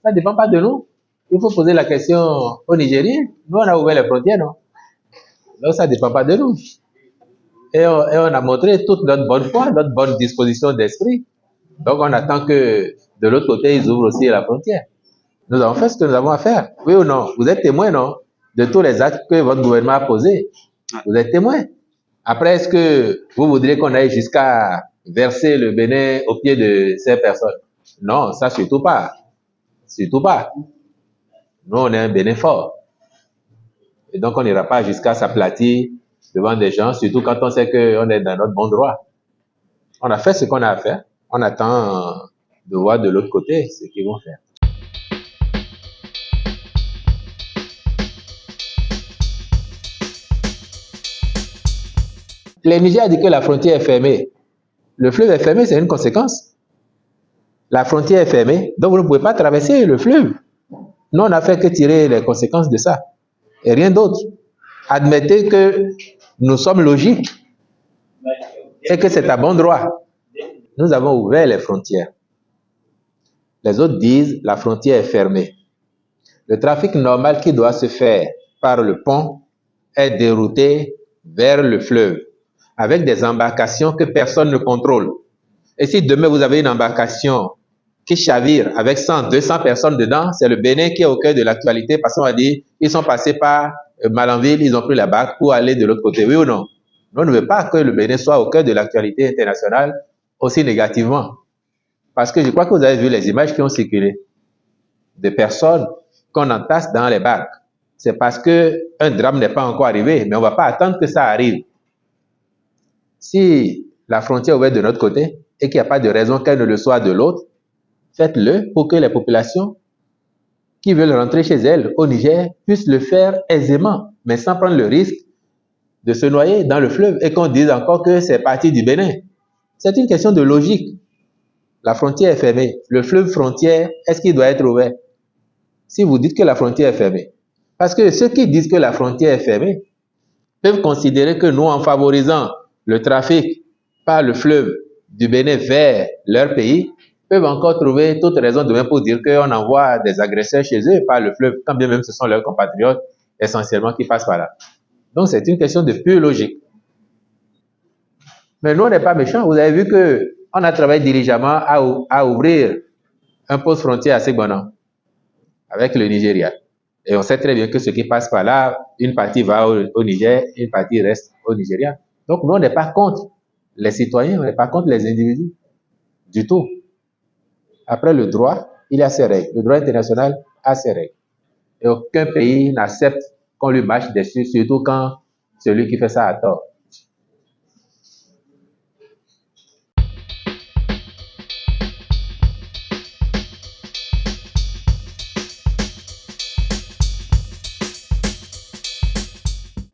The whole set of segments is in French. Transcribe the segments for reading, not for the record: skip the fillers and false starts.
Ça ne dépend pas de nous. Il faut poser la question aux Nigériens. Nous, on a ouvert les frontières, non? Donc, ça ne dépend pas de nous. Et on a montré toute notre bonne foi, notre bonne disposition d'esprit. Donc, on attend que de l'autre côté, ils ouvrent aussi la frontière. Nous avons fait ce que nous avons à faire. Oui ou non? Vous êtes témoin, non? De tous les actes que votre gouvernement a posés. Vous êtes témoin. Après, est-ce que vous voudriez qu'on aille jusqu'à verser le Bénin au pied de ces personnes? Non, ça surtout pas. Surtout pas. Nous, on est un Bénin fort. Et donc, on n'ira pas jusqu'à s'aplatir devant des gens, surtout quand on sait qu'on est dans notre bon droit. On a fait ce qu'on a à faire. On attend de voir de l'autre côté ce qu'ils vont faire. Le Niger a dit que la frontière est fermée. Le fleuve est fermé, c'est une conséquence. La frontière est fermée, donc vous ne pouvez pas traverser le fleuve. Nous, on n'a fait que tirer les conséquences de ça. Et rien d'autre. Admettez que nous sommes logiques et que c'est à bon droit. Nous avons ouvert les frontières. Les autres disent la frontière est fermée. Le trafic normal qui doit se faire par le pont est dérouté vers le fleuve avec des embarcations que personne ne contrôle. Et si demain vous avez une embarcation qui chavire avec 100, 200 personnes dedans, c'est le Bénin qui est au cœur de l'actualité parce qu'on va dire ils sont passés par Malanville, ils ont pris la barque pour aller de l'autre côté. Oui ou non? Nous, on ne veut pas que le Bénin soit au cœur de l'actualité internationale aussi négativement. Parce que je crois que vous avez vu les images qui ont circulé de personnes qu'on entasse dans les barques. C'est parce qu'un drame n'est pas encore arrivé, mais on ne va pas attendre que ça arrive. Si la frontière est ouverte de notre côté et qu'il n'y a pas de raison qu'elle ne le soit de l'autre, faites-le pour que les populations qui veulent rentrer chez elles au Niger puissent le faire aisément, mais sans prendre le risque de se noyer dans le fleuve et qu'on dise encore que c'est parti du Bénin. C'est une question de logique. La frontière est fermée. Le fleuve frontière, est-ce qu'il doit être ouvert? Si vous dites que la frontière est fermée. Parce que ceux qui disent que la frontière est fermée peuvent considérer que nous, en favorisant le trafic par le fleuve du Bénin vers leur pays, peuvent encore trouver toute raison demain pour dire qu'on envoie des agresseurs chez eux par le fleuve, quand bien même ce sont leurs compatriotes essentiellement qui passent par là. Donc c'est une question de pure logique. Mais nous, on n'est pas méchants. Vous avez vu qu'on a travaillé diligemment à ouvrir un poste frontière à Ségbona avec le Nigeria. Et on sait très bien que ce qui passe par là, une partie va au Niger, une partie reste au Nigeria. Donc nous, on n'est pas contre les citoyens, on n'est pas contre les individus du tout. Après, le droit, il a ses règles. Le droit international a ses règles. Et aucun pays n'accepte qu'on lui marche dessus, surtout quand celui qui fait ça a tort.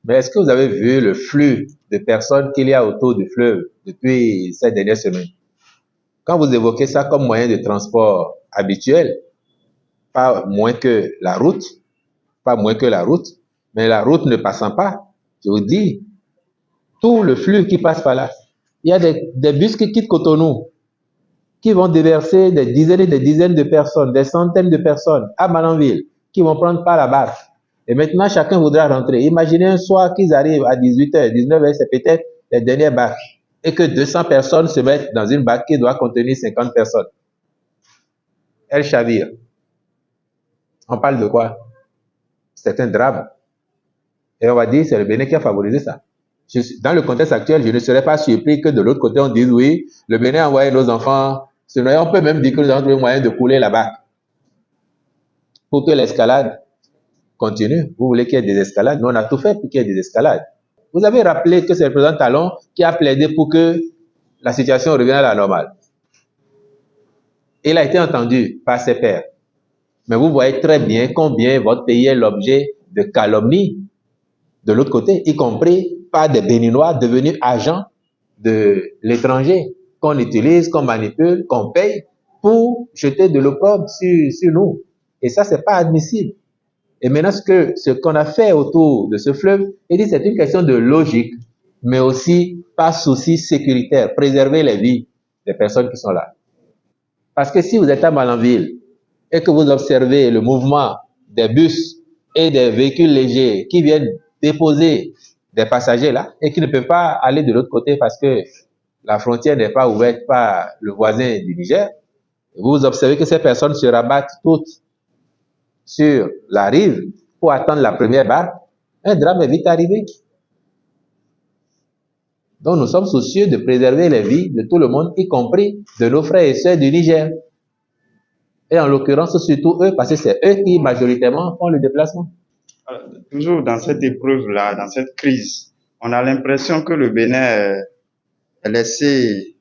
Mais est-ce que vous avez vu le flux de personnes qu'il y a autour du fleuve depuis ces dernières semaines? Quand vous évoquez ça comme moyen de transport habituel, pas moins que la route, mais la route ne passant pas, je vous dis, tout le flux qui passe par là. Il y a des bus qui quittent Cotonou, qui vont déverser des dizaines et des dizaines de personnes, des centaines de personnes à Malanville, qui vont prendre par la barque. Et maintenant, chacun voudra rentrer. Imaginez un soir qu'ils arrivent à 18h, 19h, c'est peut-être les dernières barques, et que 200 personnes se mettent dans une barque qui doit contenir 50 personnes. Elle chavire. On parle de quoi? C'est un drame. Et on va dire, c'est le Bénin qui a favorisé ça. Dans le contexte actuel, je ne serais pas surpris que de l'autre côté, on dise oui, le Bénin a envoyé nos enfants se noyer. On peut même dire que nous avons trouvé moyen de couler la barque pour que l'escalade continue. Vous voulez qu'il y ait des escalades? Nous, on a tout fait pour qu'il y ait des escalades. Vous avez rappelé que c'est le président Talon qui a plaidé pour que la situation revienne à la normale. Il a été entendu par ses pairs. Mais vous voyez très bien combien votre pays est l'objet de calomnies de l'autre côté, y compris par des Béninois devenus agents de l'étranger, qu'on utilise, qu'on manipule, qu'on paye pour jeter de l'opprobre sur nous. Et ça, c'est pas admissible. Et maintenant, ce qu'on a fait autour de ce fleuve, il dit c'est une question de logique, mais aussi par souci sécuritaire, préserver les vies des personnes qui sont là. Parce que si vous êtes à Malanville, et que vous observez le mouvement des bus et des véhicules légers qui viennent déposer des passagers là et qui ne peuvent pas aller de l'autre côté parce que la frontière n'est pas ouverte par le voisin du Niger, vous observez que ces personnes se rabattent toutes sur la rive pour attendre la première barque, un drame est vite arrivé. Donc nous sommes soucieux de préserver les vies de tout le monde, y compris de nos frères et sœurs du Niger. Et en l'occurrence, surtout eux, parce que c'est eux qui majoritairement font le déplacement. Alors, toujours dans cette épreuve-là, dans cette crise, on a l'impression que le Bénin est laissé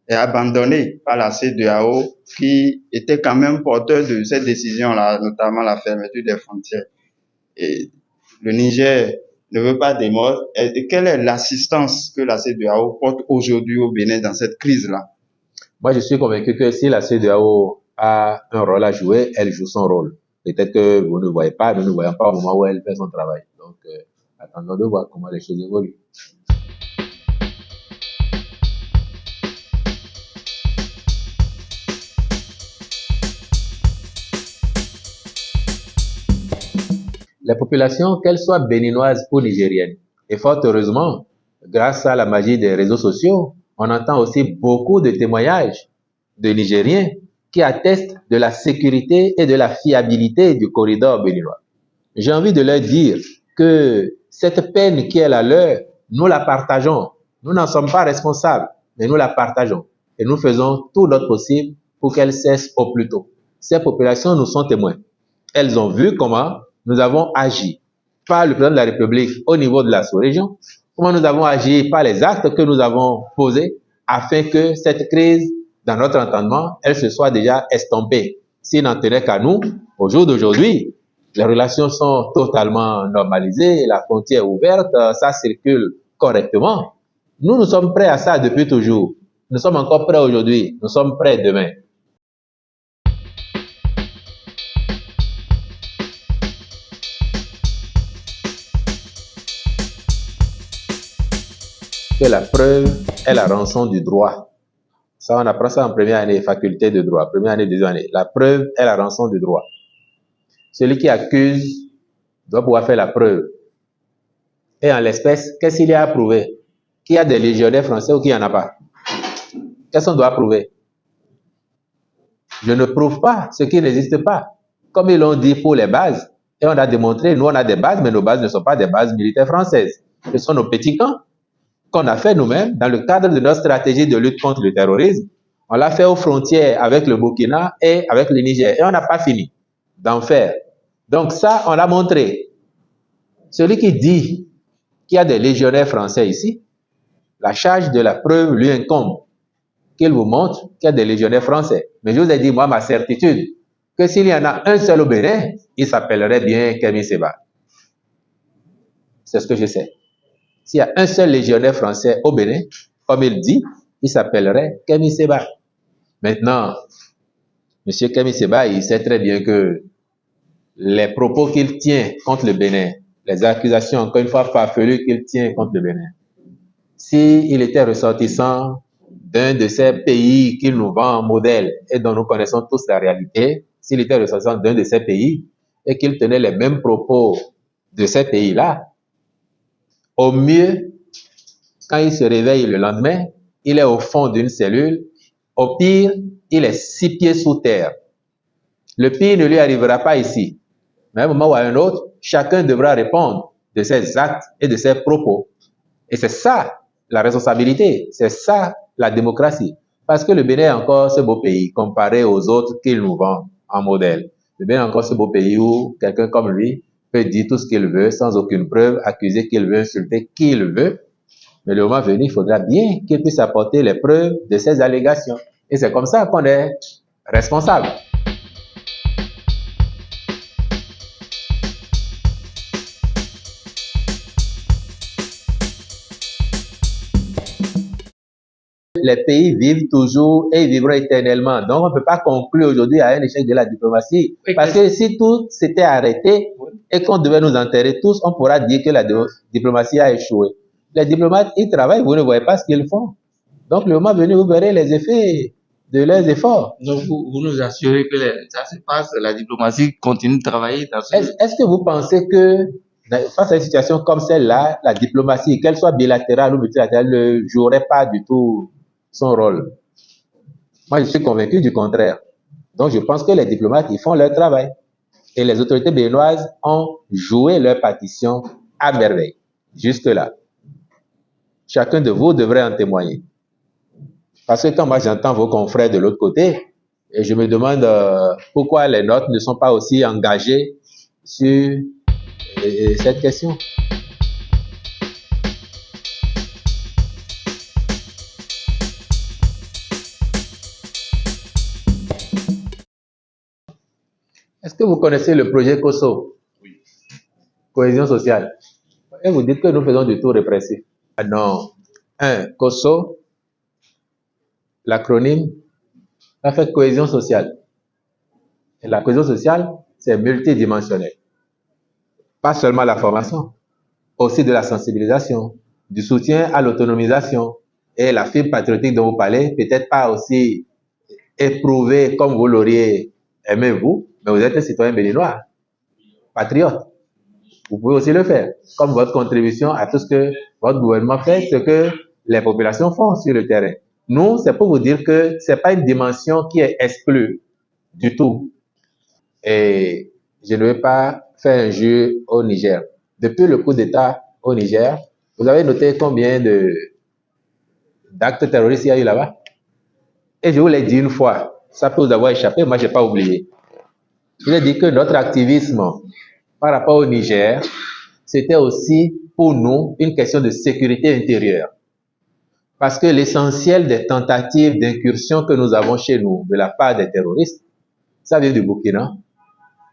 et abandonné par la CEDEAO qui était quand même porteur de cette décision-là, notamment la fermeture des frontières. Et le Niger ne veut pas démordre. Et quelle est l'assistance que la CEDEAO porte aujourd'hui au Bénin dans cette crise-là? Moi, je suis convaincu que si la CEDEAO a un rôle à jouer, elle joue son rôle. Peut-être que vous ne voyez pas, nous ne voyons pas au moment où elle fait son travail. Donc, attendons de voir comment les choses évoluent. Les populations, qu'elles soient béninoises ou nigériennes, et fort heureusement, grâce à la magie des réseaux sociaux, on entend aussi beaucoup de témoignages de Nigériens qui attestent de la sécurité et de la fiabilité du corridor béninois. J'ai envie de leur dire que cette peine qui est la leur, nous la partageons. Nous n'en sommes pas responsables, mais nous la partageons. Et nous faisons tout notre possible pour qu'elle cesse au plus tôt. Ces populations nous sont témoins. Elles ont vu comment nous avons agi par le président de la République au niveau de la sous-région, comment nous avons agi par les actes que nous avons posés afin que cette crise, dans notre entendement, elle se soit déjà estompée. S'il n'en tenait qu'à nous, au jour d'aujourd'hui, les relations sont totalement normalisées, la frontière est ouverte, ça circule correctement. Nous sommes prêts à ça depuis toujours. Nous sommes encore prêts aujourd'hui, nous sommes prêts demain. Que la preuve est la rançon du droit. Ça, on apprend ça en première année, faculté de droit, première année, deuxième année. La preuve est la rançon du droit. Celui qui accuse doit pouvoir faire la preuve. Et en l'espèce, qu'est-ce qu'il y a à prouver? Qu'il y a des légionnaires français ou qu'il n'y en a pas? Qu'est-ce qu'on doit prouver? Je ne prouve pas ce qui n'existe pas. Comme ils l'ont dit pour les bases, et on a démontré, nous on a des bases, mais nos bases ne sont pas des bases militaires françaises. Ce sont nos petits camps qu'on a fait nous-mêmes dans le cadre de notre stratégie de lutte contre le terrorisme. On l'a fait aux frontières avec le Burkina et avec le Niger. Et on n'a pas fini d'en faire. Donc ça, on l'a montré. Celui qui dit qu'il y a des légionnaires français ici, la charge de la preuve lui incombe. Qu'il vous montre qu'il y a des légionnaires français. Mais je vous ai dit, moi, ma certitude, que s'il y en a un seul au Bénin, il s'appellerait bien Kémy Séba. C'est ce que je sais. S'il y a un seul légionnaire français au Bénin, comme il dit, il s'appellerait Kémy Séba. Maintenant, M. Kémy Séba, il sait très bien que les propos qu'il tient contre le Bénin, les accusations, encore une fois, farfelues qu'il tient contre le Bénin, s'il était ressortissant d'un de ces pays qu'il nous vend en modèle et dont nous connaissons tous la réalité, s'il était ressortissant d'un de ces pays et qu'il tenait les mêmes propos de ces pays-là, au mieux, quand il se réveille le lendemain, il est au fond d'une cellule. Au pire, il est 6 pieds sous terre. Le pire ne lui arrivera pas ici. Mais à un moment ou à un autre, chacun devra répondre de ses actes et de ses propos. Et c'est ça la responsabilité, c'est ça la démocratie. Parce que le Bénin est encore ce beau pays comparé aux autres qu'il nous vend en modèle. Le Bénin est encore ce beau pays où quelqu'un comme lui peut dire tout ce qu'il veut sans aucune preuve, accuser qu'il veut, insulter qui il veut. Mais le moment venu, il faudra bien qu'il puisse apporter les preuves de ces allégations. Et c'est comme ça qu'on est responsable. Les pays vivent toujours et vivront éternellement. Donc, on ne peut pas conclure aujourd'hui à un échec de la diplomatie. Parce que si tout s'était arrêté et qu'on devait nous enterrer tous, on pourra dire que la diplomatie a échoué. Les diplomates, ils travaillent, vous ne voyez pas ce qu'ils font. Donc, le moment venu, vous verrez les effets de leurs efforts. Donc, vous nous assurez que ça se passe, la diplomatie continue de travailler dans ce... Est-ce que vous pensez que face à une situation comme celle-là, la diplomatie, qu'elle soit bilatérale ou multilatérale, ne jouerait pas du tout son rôle? Moi, je suis convaincu du contraire. Donc, je pense que les diplomates, ils font leur travail. Et les autorités béninoises ont joué leur partition à merveille. Jusque-là. Chacun de vous devrait en témoigner. Parce que quand moi j'entends vos confrères de l'autre côté, et je me demande pourquoi les nôtres ne sont pas aussi engagés sur cette question. Est-ce que vous connaissez le projet COSO? Oui. Cohésion sociale. Et vous dites que nous faisons du tout répressif. Ah non. COSO, l'acronyme, ça fait cohésion sociale. Et la cohésion sociale, c'est multidimensionnel. Pas seulement la formation, aussi de la sensibilisation, du soutien à l'autonomisation. Et la fibre patriotique dont vous parlez, peut-être pas aussi éprouvée comme vous l'auriez aimé vous, mais vous êtes un citoyen béninois, patriote. Vous pouvez aussi le faire, comme votre contribution à tout ce que votre gouvernement fait, ce que les populations font sur le terrain. Nous, c'est pour vous dire que ce n'est pas une dimension qui est exclue du tout. Et je ne vais pas faire un jeu au Niger. Depuis le coup d'État au Niger, vous avez noté combien d'actes terroristes il y a eu là-bas? Et je vous l'ai dit une fois, ça peut vous avoir échappé, moi je n'ai pas oublié. Je vous ai dit que notre activisme par rapport au Niger, c'était aussi pour nous une question de sécurité intérieure. Parce que l'essentiel des tentatives d'incursion que nous avons chez nous de la part des terroristes, ça vient du Burkina.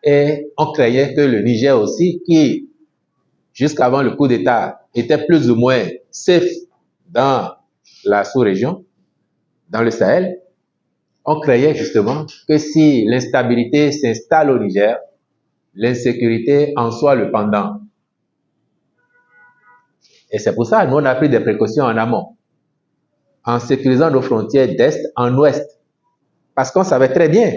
Et on craignait que le Niger aussi, qui jusqu'avant le coup d'État était plus ou moins safe dans la sous-région, dans le Sahel, on craignait justement que si l'instabilité s'installe au Niger, l'insécurité en soit le pendant. Et c'est pour ça que nous on a pris des précautions en amont, en sécurisant nos frontières d'est en ouest. Parce qu'on savait très bien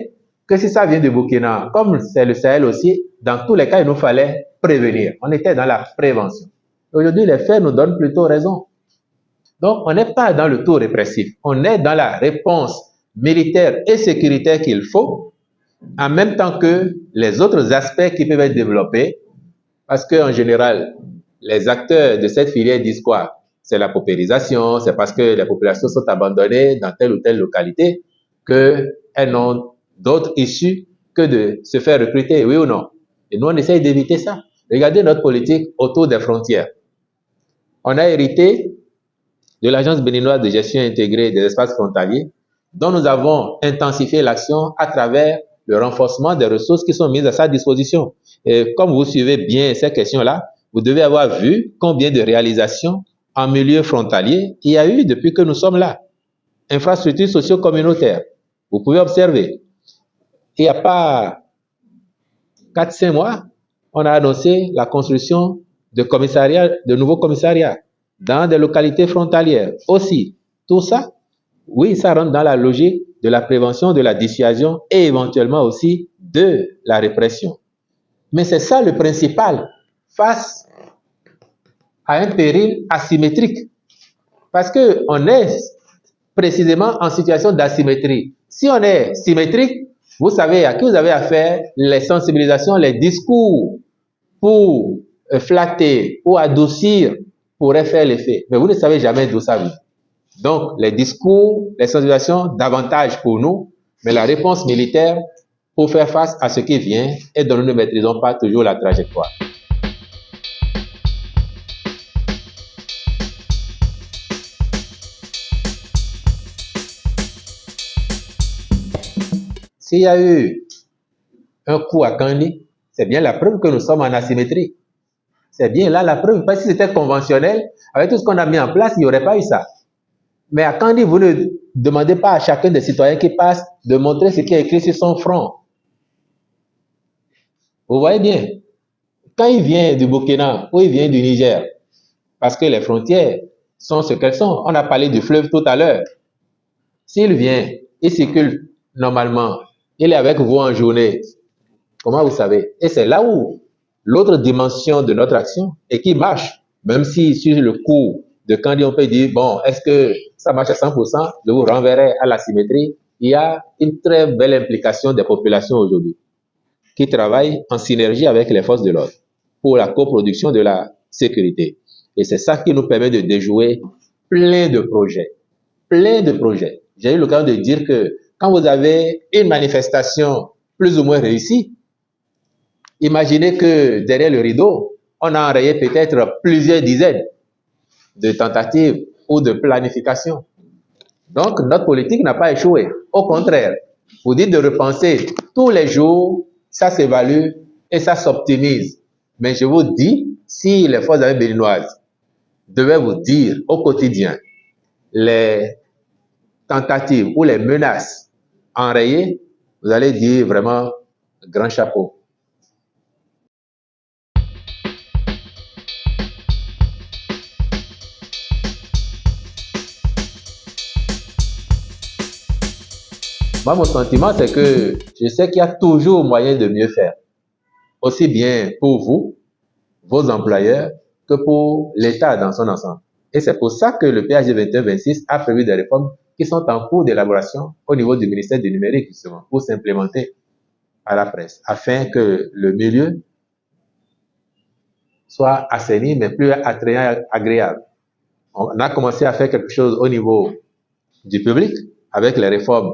que si ça vient du Burkina, comme c'est le Sahel aussi, dans tous les cas, il nous fallait prévenir. On était dans la prévention. Aujourd'hui, les faits nous donnent plutôt raison. Donc, on n'est pas dans le tout répressif. On est dans la réponse militaire et sécuritaire qu'il faut, en même temps que les autres aspects qui peuvent être développés, parce qu'en général, les acteurs de cette filière disent quoi? C'est la paupérisation, c'est parce que les populations sont abandonnées dans telle ou telle localité qu'elles n'ont d'autre issue que de se faire recruter, oui ou non? Et nous, on essaye d'éviter ça. Regardez notre politique autour des frontières. On a hérité de l'Agence béninoise de gestion intégrée des espaces frontaliers, dont nous avons intensifié l'action à travers le renforcement des ressources qui sont mises à sa disposition. Et comme vous suivez bien ces questions-là, vous devez avoir vu combien de réalisations en milieu frontalier il y a eu depuis que nous sommes là. Infrastructures socio-communautaires. Vous pouvez observer. Il n'y a pas 4-5 mois, on a annoncé la construction de nouveaux commissariats dans des localités frontalières. Aussi, tout ça, oui, ça rentre dans la logique de la prévention, de la dissuasion et éventuellement aussi de la répression. Mais c'est ça le principal face à un péril asymétrique. Parce qu'on est précisément en situation d'asymétrie. Si on est symétrique, vous savez à qui vous avez affaire, les sensibilisations, les discours pour flatter, pour adoucir, pourraient faire l'effet. Mais vous ne savez jamais d'où ça vient. Donc, les discours, les sensibilisations, davantage pour nous, mais la réponse militaire pour faire face à ce qui vient et dont nous ne maîtrisons pas toujours la trajectoire. S'il y a eu un coup à Kandi, c'est bien la preuve que nous sommes en asymétrie. C'est bien là la preuve. Parce que si c'était conventionnel, avec tout ce qu'on a mis en place, il n'y aurait pas eu ça. Mais à Kandi, vous ne demandez pas à chacun des citoyens qui passent de montrer ce qui est écrit sur son front. Vous voyez bien, quand il vient du Burkina ou il vient du Niger, parce que les frontières sont ce qu'elles sont, on a parlé du fleuve tout à l'heure. S'il vient il circule normalement, il est avec vous en journée, comment vous savez? Et c'est là où l'autre dimension de notre action et qui marche, même si sur le coup de quand on peut dire, bon, est-ce que ça marche à 100%, je vous renverrai à la symétrie. Il y a une très belle implication des populations aujourd'hui qui travaillent en synergie avec les forces de l'ordre pour la coproduction de la sécurité. Et c'est ça qui nous permet de déjouer plein de projets. Plein de projets. J'ai eu l'occasion de dire que quand vous avez une manifestation plus ou moins réussie, imaginez que derrière le rideau, on a enrayé peut-être plusieurs dizaines de tentatives ou de planifications. Donc, notre politique n'a pas échoué. Au contraire, vous dites de repenser tous les jours, ça s'évalue et ça s'optimise. Mais je vous dis, si les forces armées béninoises devaient vous dire au quotidien les tentatives ou les menaces enrayées, vous allez dire vraiment grand chapeau. Moi, mon sentiment, c'est que je sais qu'il y a toujours moyen de mieux faire, aussi bien pour vous, vos employeurs, que pour l'État dans son ensemble. Et c'est pour ça que le PAG 21-26 a prévu des réformes qui sont en cours d'élaboration au niveau du ministère du numérique, justement, pour s'implémenter à la presse, afin que le milieu soit assaini, mais plus attrayant, agréable. On a commencé à faire quelque chose au niveau du public, avec les réformes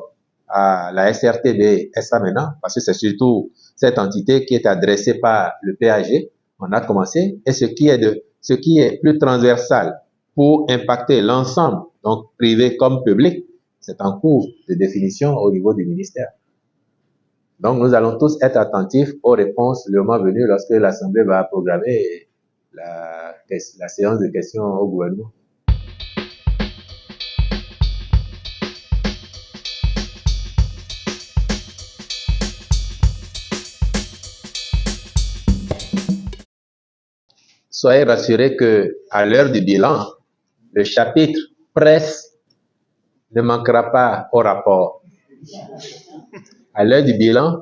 à la SRTB, SA maintenant, parce que c'est surtout cette entité qui est adressée par le PAG. On a commencé, et ce qui est plus transversal pour impacter l'ensemble, donc privé comme public, c'est en cours de définition au niveau du ministère. Donc nous allons tous être attentifs aux réponses le moment venu lorsque l'Assemblée va programmer la séance de questions au gouvernement. Soyez rassurés qu'à l'heure du bilan, le chapitre presse ne manquera pas au rapport. À l'heure du bilan,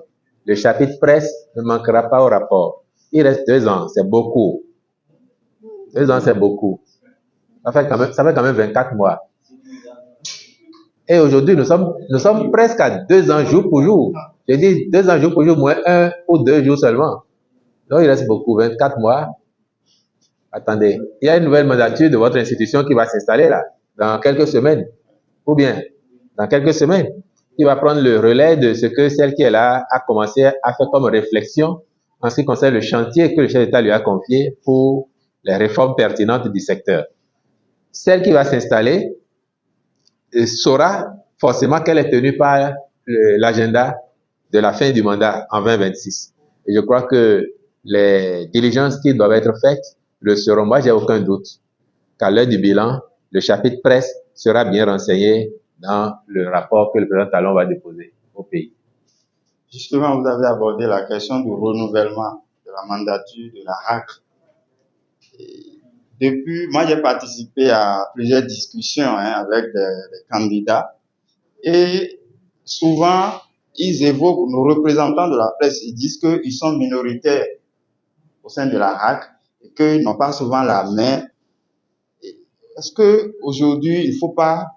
le chapitre presse ne manquera pas au rapport. Il reste 2 ans, c'est beaucoup. 2 ans, c'est beaucoup. Ça fait quand même 24 mois. Et aujourd'hui, nous sommes presque à 2 ans jour pour jour. Je dis 2 ans jour pour jour, moins 1 ou 2 jours seulement. Donc il reste beaucoup, 24 mois. Attendez, il y a une nouvelle mandature de votre institution qui va s'installer là, dans quelques semaines, ou bien dans quelques semaines, qui va prendre le relais de ce que celle qui est là a commencé à faire comme réflexion en ce qui concerne le chantier que le chef d'État lui a confié pour les réformes pertinentes du secteur. Celle qui va s'installer saura forcément qu'elle est tenue par l'agenda de la fin du mandat en 2026. Et je crois que les diligences qui doivent être faites le seront. Moi, j'ai aucun doute qu'à l'heure du bilan, le chapitre presse sera bien renseigné dans le rapport que le président Talon va déposer au pays. Justement, vous avez abordé la question du renouvellement de la mandature de la HAC. Depuis, moi, j'ai participé à plusieurs discussions avec des candidats et souvent, ils évoquent nos représentants de la presse, ils disent qu'ils sont minoritaires au sein de la HAC et qu'ils n'ont pas souvent la main. Est-ce qu'aujourd'hui, il ne faut pas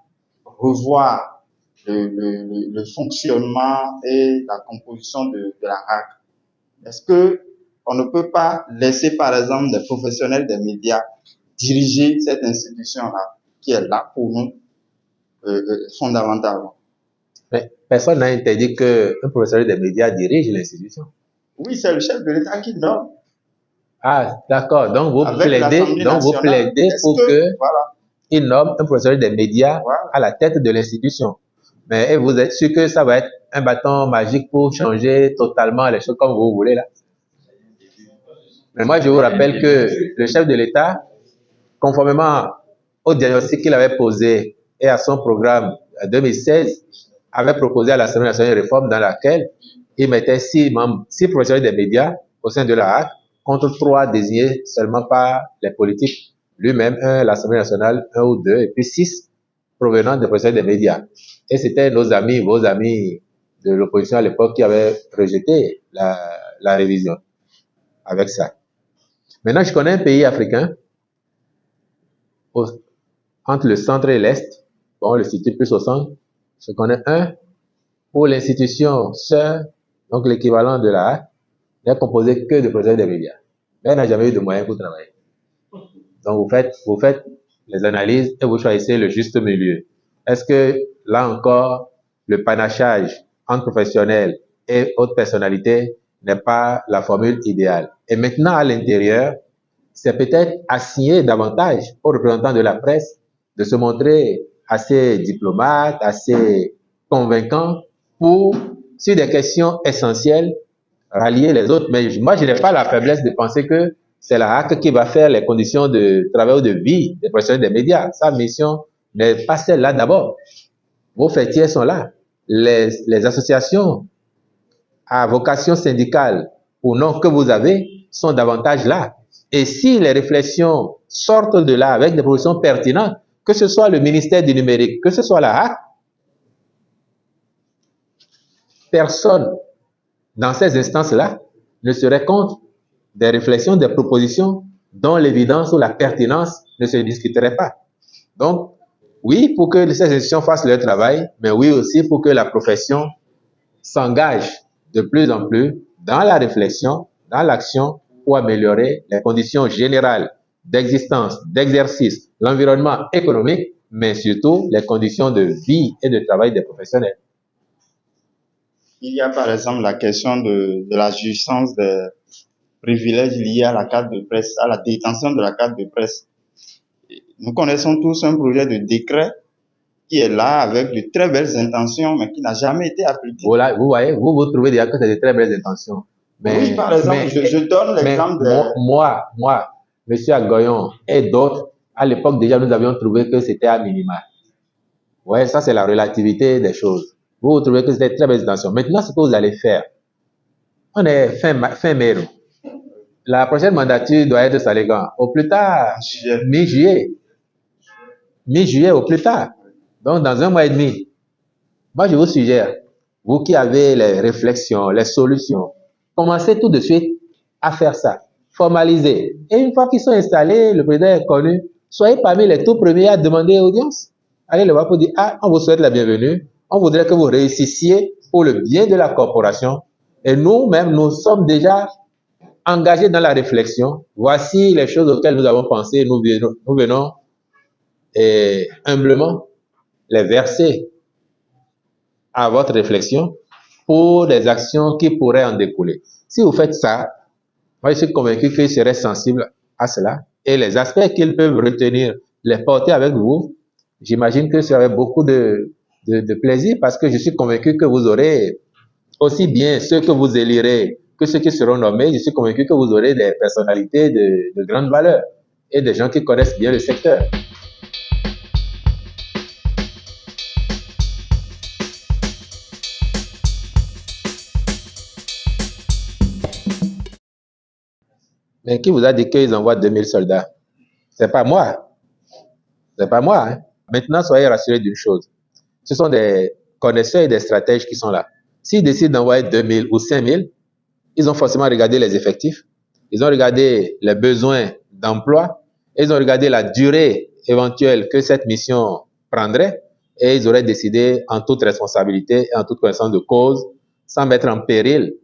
revoir le fonctionnement et la composition de la HAC? Est-ce qu'on ne peut pas laisser, par exemple, des professionnels des médias diriger cette institution-là, qui est là pour nous fondamentalement? Mais personne n'a interdit qu'un professionnel des médias dirige l'institution. Oui, c'est le chef de l'État qui nomme. Ah, d'accord. Donc vous Avec plaidez pour que voilà, il nomme un professionnel des médias voilà, à la tête de l'institution. Mais vous êtes sûr que ça va être un bâton magique pour changer totalement les choses comme vous voulez là? Mais moi, je vous rappelle que le chef de l'État, conformément au diagnostic qu'il avait posé et à son programme 2016, avait proposé à l'Assemblée nationale une réforme dans laquelle il mettait 6 professionnels des médias au sein de la HAC, contre 3 désignés seulement par les politiques lui-même, 1 l'Assemblée nationale, 1 ou 2, et puis 6 provenant des professionnels des médias. Et c'était nos amis, vos amis de l'opposition à l'époque qui avaient rejeté la révision avec ça. Maintenant, je connais un pays africain entre le centre et l'est. Bon, on le situe plus au centre. Je connais un où l'institution seule, donc l'équivalent de la HAC, n'est composé que de professeurs des médias. Mais elle n'a jamais eu de moyens pour travailler. Donc, vous faites les analyses et vous choisissez le juste milieu. Est-ce que, là encore, le panachage entre professionnels et autres personnalités n'est pas la formule idéale? Et maintenant, à l'intérieur, c'est peut-être assigner davantage aux représentants de la presse de se montrer assez diplomates, assez convaincants pour, sur des questions essentielles, rallier les autres. Mais moi, je n'ai pas la faiblesse de penser que c'est la HAC qui va faire les conditions de travail ou de vie des professionnels des médias. Sa mission n'est pas celle-là d'abord. Vos fêtiers sont là. Les associations à vocation syndicale ou non que vous avez sont davantage là. Et si les réflexions sortent de là avec des propositions pertinentes, que ce soit le ministère du numérique, que ce soit la HAC, personne dans ces instances-là ne serait contre des réflexions, des propositions dont l'évidence ou la pertinence ne se discuterait pas. Donc, oui, pour que ces institutions fassent leur travail, mais oui aussi pour que la profession s'engage de plus en plus dans la réflexion, dans l'action pour améliorer les conditions générales d'existence, d'exercice, l'environnement économique, mais surtout les conditions de vie et de travail des professionnels. Il y a par exemple la question de la jouissance des privilèges liés à la carte de presse, à la détention de la carte de presse. Nous connaissons tous un projet de décret qui est là avec de très belles intentions, mais qui n'a jamais été appliqué. Voilà, vous voyez, vous trouvez déjà que c'est de très belles intentions. Mais, oui, par exemple, je donne l'exemple de... Moi, M. Agoyon et d'autres, à l'époque déjà, nous avions trouvé que c'était à minima. Ouais, ça c'est la relativité des choses. Vous trouvez que c'était de très belles intentions. Maintenant, ce que vous allez faire, on est fin mai. La prochaine mandature doit être Salégan. Au plus tard, mi-juillet. Mi-juillet au plus tard. Donc, dans un mois et demi. Moi, je vous suggère, vous qui avez les réflexions, les solutions, commencez tout de suite à faire ça. Formalisez. Et une fois qu'ils sont installés, le président est connu, soyez parmi les tout premiers à demander audience. Allez le voir pour dire, ah, on vous souhaite la bienvenue. On voudrait que vous réussissiez pour le bien de la corporation. Et nous-mêmes, nous sommes déjà engagés dans la réflexion. Voici les choses auxquelles nous avons pensé. Nous venons et humblement les verser à votre réflexion pour des actions qui pourraient en découler. Si vous faites ça, moi je suis convaincu qu'ils seraient sensibles à cela et les aspects qu'ils peuvent retenir, les porter avec vous, j'imagine que ça aurait beaucoup de plaisir parce que je suis convaincu que vous aurez aussi bien ceux que vous élirez que ceux qui seront nommés, je suis convaincu que vous aurez des personnalités de grande valeur et des gens qui connaissent bien le secteur. Mais qui vous a dit qu'ils envoient 2000 soldats? C'est pas moi. C'est pas moi. Hein. Maintenant, soyez rassurés d'une chose. Ce sont des connaisseurs et des stratèges qui sont là. S'ils décident d'envoyer 2000 ou 5000, ils ont forcément regardé les effectifs. Ils ont regardé les besoins d'emploi. Ils ont regardé la durée éventuelle que cette mission prendrait. Et ils auraient décidé en toute responsabilité et en toute connaissance de cause, sans mettre en péril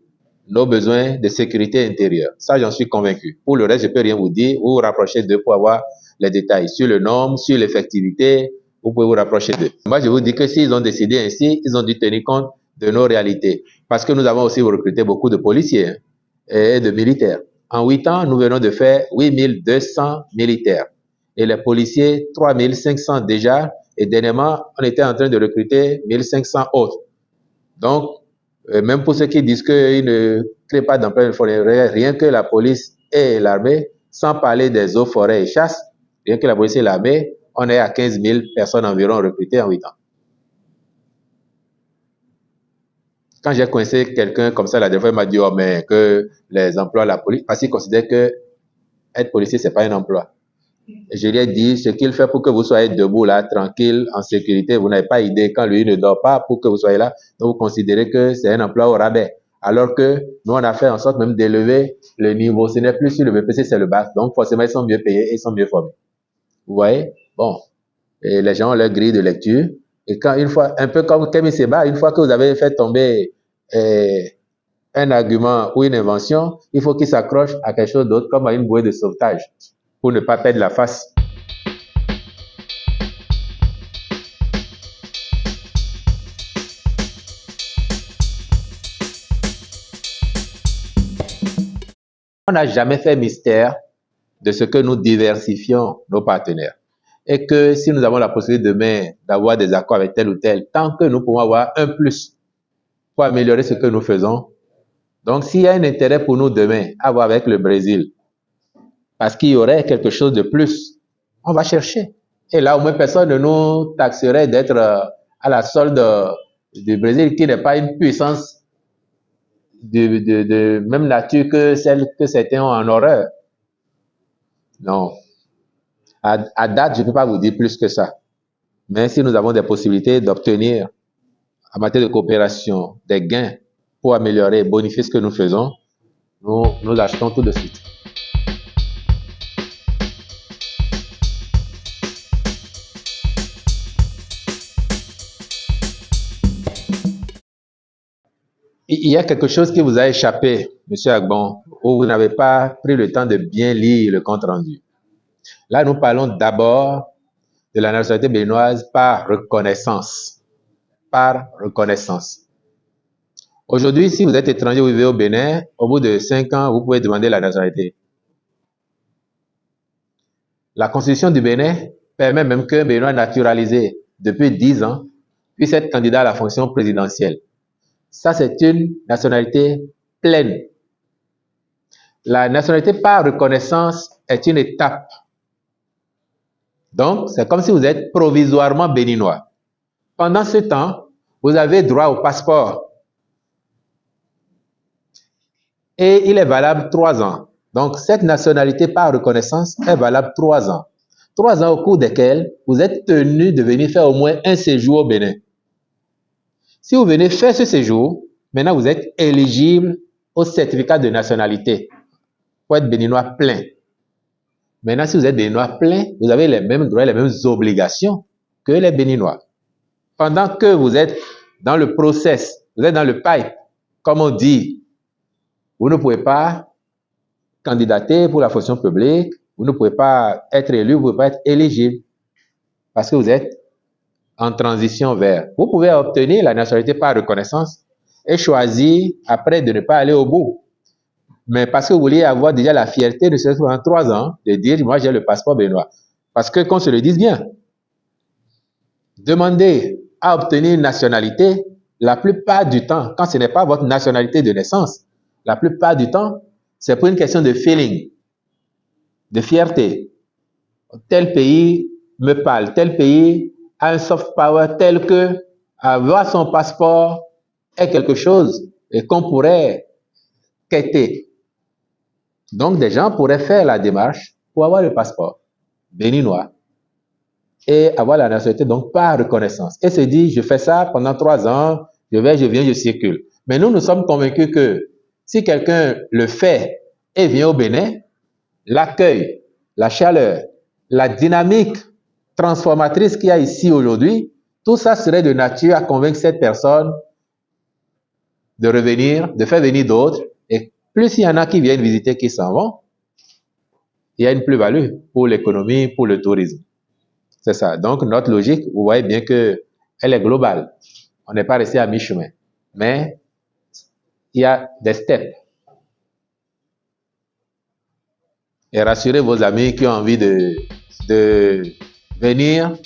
nos besoins de sécurité intérieure. Ça, j'en suis convaincu. Pour le reste, je ne peux rien vous dire. Vous vous rapprochez d'eux pour avoir les détails sur le nombre, sur l'effectivité. Vous pouvez vous rapprocher d'eux. Moi, je vous dis que s'ils ont décidé ainsi, ils ont dû tenir compte de nos réalités. Parce que nous avons aussi recruté beaucoup de policiers et de militaires. En 8 ans, nous venons de faire 8200 militaires. Et les policiers, 3500 déjà. Et dernièrement, on était en train de recruter 1500 autres. Donc, même pour ceux qui disent qu'ils ne créent pas d'emploi, il ne faudrait rien que la police et l'armée, sans parler des eaux, forêts et chasses, rien que la police et l'armée, on est à 15 000 personnes environ recrutées en 8 ans. Quand j'ai coincé quelqu'un comme ça, la dernière fois, il m'a dit, oh, mais que les emplois, la police, parce qu'il considère que être policier, c'est pas un emploi. Je lui ai dit ce qu'il fait pour que vous soyez debout là, tranquille, en sécurité. Vous n'avez pas idée quand lui ne dort pas pour que vous soyez là. Donc vous considérez que c'est un emploi au rabais. Alors que nous, on a fait en sorte même d'élever le niveau. Ce n'est plus sur le BPC, c'est le bac. Donc forcément, ils sont mieux payés et ils sont mieux formés. Vous voyez? Bon. Et les gens ont leur grille de lecture. Et quand une fois, un peu comme Kémy Séba, une fois que vous avez fait tomber un argument ou une invention, il faut qu'il s'accroche à quelque chose d'autre, comme à une bouée de sauvetage, pour ne pas perdre la face. On n'a jamais fait mystère de ce que nous diversifions nos partenaires. Et que si nous avons la possibilité demain d'avoir des accords avec tel ou tel, tant que nous pouvons avoir un plus pour améliorer ce que nous faisons. Donc, s'il y a un intérêt pour nous demain à avoir avec le Brésil, parce qu'il y aurait quelque chose de plus, on va chercher. Et là, au moins, personne ne nous taxerait d'être à la solde du Brésil, qui n'est pas une puissance de même nature que celle que certains ont en horreur. Non. À date, je ne peux pas vous dire plus que ça. Mais si nous avons des possibilités d'obtenir, en matière de coopération, des gains pour améliorer, bonifier ce que nous faisons, nous achetons tout de suite. Il y a quelque chose qui vous a échappé, M. Agbon, où vous n'avez pas pris le temps de bien lire le compte-rendu. Là, nous parlons d'abord de la nationalité béninoise par reconnaissance. Par reconnaissance. Aujourd'hui, si vous êtes étranger, vous vivez au Bénin, au bout de 5 ans, vous pouvez demander la nationalité. La Constitution du Bénin permet même qu'un Béninois naturalisé depuis 10 ans puisse être candidat à la fonction présidentielle. Ça, c'est une nationalité pleine. La nationalité par reconnaissance est une étape. Donc, c'est comme si vous êtes provisoirement béninois. Pendant ce temps, vous avez droit au passeport. Et il est valable 3 ans. Donc, cette nationalité par reconnaissance est valable 3 ans. 3 ans au cours desquels vous êtes tenu de venir faire au moins un séjour au Bénin. Si vous venez faire ce séjour, maintenant vous êtes éligible au certificat de nationalité pour être béninois plein. Maintenant, si vous êtes béninois plein, vous avez les mêmes droits, les mêmes obligations que les béninois. Pendant que vous êtes dans le process, vous êtes dans le pipe, comme on dit, vous ne pouvez pas candidater pour la fonction publique, vous ne pouvez pas être élu, vous ne pouvez pas être éligible, parce que vous êtes en transition vers. Vous pouvez obtenir la nationalité par reconnaissance et choisir après de ne pas aller au bout. Mais parce que vous vouliez avoir déjà la fierté de se retrouver en 3 ans, de dire, moi j'ai le passeport béninois. Parce que qu'on se le dise bien, demander à obtenir une nationalité, la plupart du temps, quand ce n'est pas votre nationalité de naissance, la plupart du temps, c'est pour une question de feeling, de fierté. Tel pays me parle, tel pays a un soft power tel que avoir son passeport est quelque chose et qu'on pourrait quêter. Donc, des gens pourraient faire la démarche pour avoir le passeport béninois et avoir la nationalité, donc par reconnaissance. Et se dit, je fais ça pendant 3 ans, je viens, je circule. Mais nous sommes convaincus que si quelqu'un le fait et vient au Bénin, l'accueil, la chaleur, la dynamique transformatrice qu'il y a ici aujourd'hui, tout ça serait de nature à convaincre cette personne de revenir, de faire venir d'autres. Et plus il y en a qui viennent visiter, qui s'en vont, il y a une plus-value pour l'économie, pour le tourisme. C'est ça. Donc, notre logique, vous voyez bien qu'elle est globale. On n'est pas resté à mi-chemin. Mais il y a des steps. Et rassurez vos amis qui ont envie de venir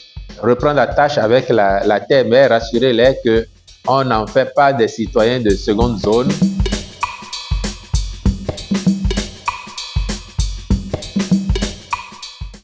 reprendre la tâche avec la terre, mais rassurez-les qu'on n'en fait pas des citoyens de seconde zone.